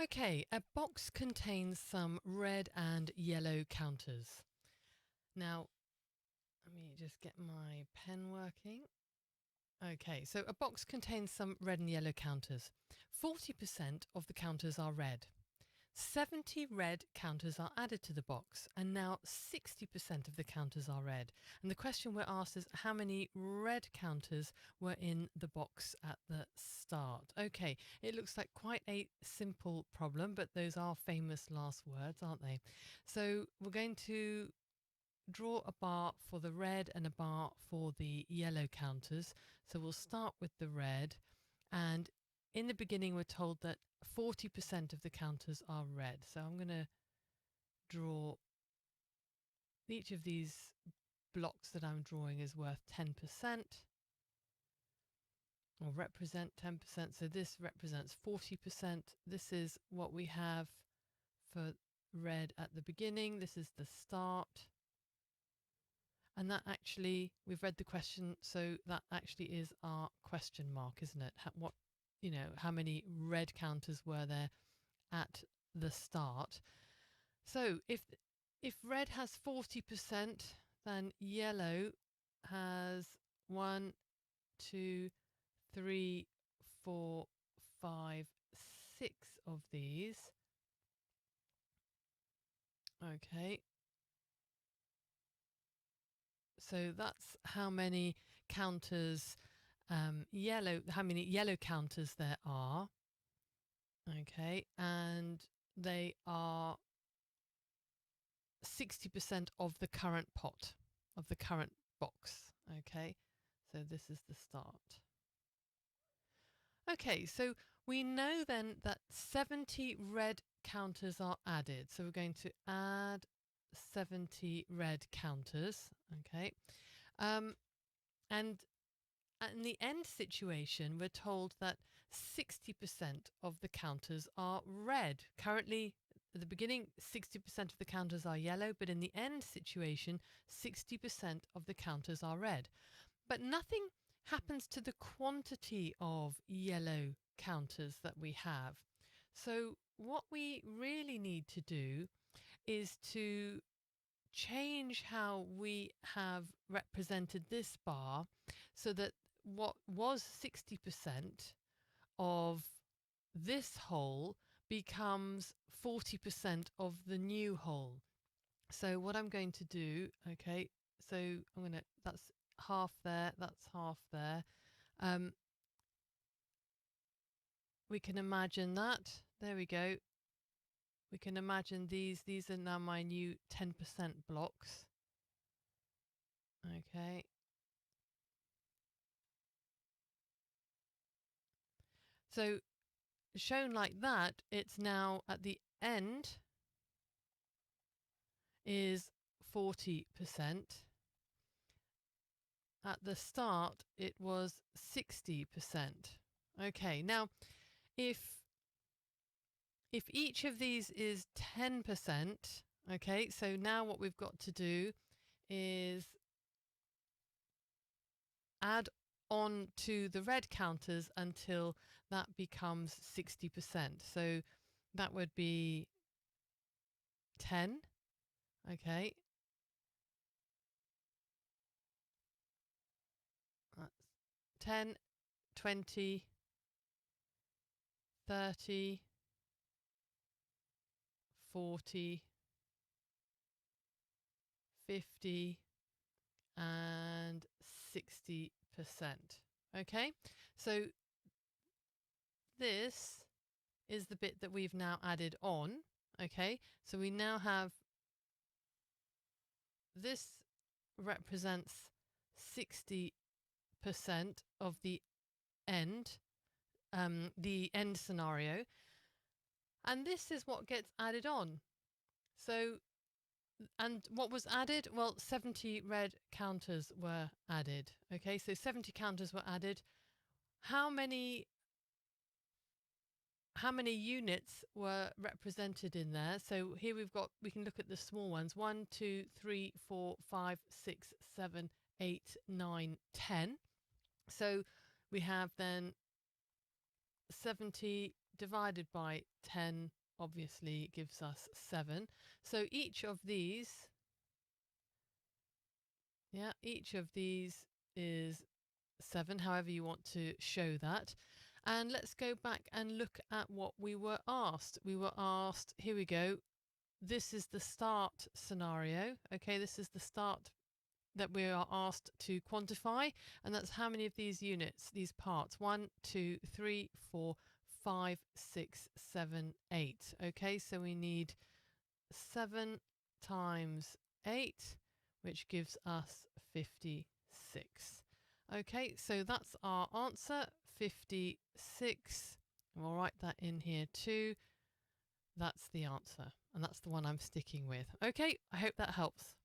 Okay, a box contains some red and yellow counters. Now, let me just get my pen working. Okay, so a box contains some red and yellow counters. 40% of the counters are red. 70 red counters are added to the box, and now 60% of the counters are red. And the question we're asked is how many red counters were in the box at the start? Okay, it looks like quite a simple problem, but those are famous last words, aren't they? So we're going to draw a bar for the red and a bar for the yellow counters. So we'll start with the red, and in the beginning we're told that 40% of the counters are red. So I'm going to draw each of these blocks that I'm drawing is worth 10% or represent 10%. So this represents 40%. This is what we have for red at the beginning. This is the start. And that actually, we've read the question, so that actually is our question mark, isn't it? How many red counters were there at the start? So if red has 40%, then yellow has 1, 2, 3, 4, 5, 6 of these. Okay. So that's how many counters how many yellow counters there are. Okay, and they are 60% of the current pot, of the current box. Okay, so this is the start. Okay, so we know then that 70 red counters are added. So we're going to add 70 red counters. Okay, and in the end situation, we're told that 60% of the counters are red. Currently, at the beginning, 60% of the counters are yellow, but in the end situation, 60% of the counters are red. But nothing happens to the quantity of yellow counters that we have. So what we really need to do is to change how we have represented this bar so that what was 60% of this whole becomes 40% of the new whole. So what I'm going to do, okay, so that's half there, that's half there. We can imagine that. There we go. We can imagine these are now my new 10% blocks. Okay. So shown like that, it's now at the end is 40%. At the start, it was 60%. Okay, now if each of these is 10%, okay, so now what we've got to do is add on to the red counters until that becomes 60%. So that would be 10. Okay. That's 10, 20, 30, 40, 50, and 60%. Okay, so this is the bit that we've now added on. Okay, so we now have this represents 60% of the end scenario, and this is what gets added on. So, and what was added? Well, 70 red counters were added. Okay, so 70 counters were added. How many units were represented in there? So here we can look at the small ones. 1, 2, 3, 4, 5, 6, 7, 8, 9, 10. So we have then 70 divided by 10 obviously gives us 7. So each of these, yeah, each of these is 7, however you want to show that. And let's go back and look at what we were asked. We were asked, here we go, this is the start scenario. Okay, this is the start that we are asked to quantify, and that's how many of these units, these parts, 1, 2, 3, 4, 5, 6, 7, 8. Okay, so we need 7 times 8, which gives us 56. Okay, so that's our answer, 56. And we'll write that in here too. That's the answer, and that's the one I'm sticking with. Okay, I hope that helps.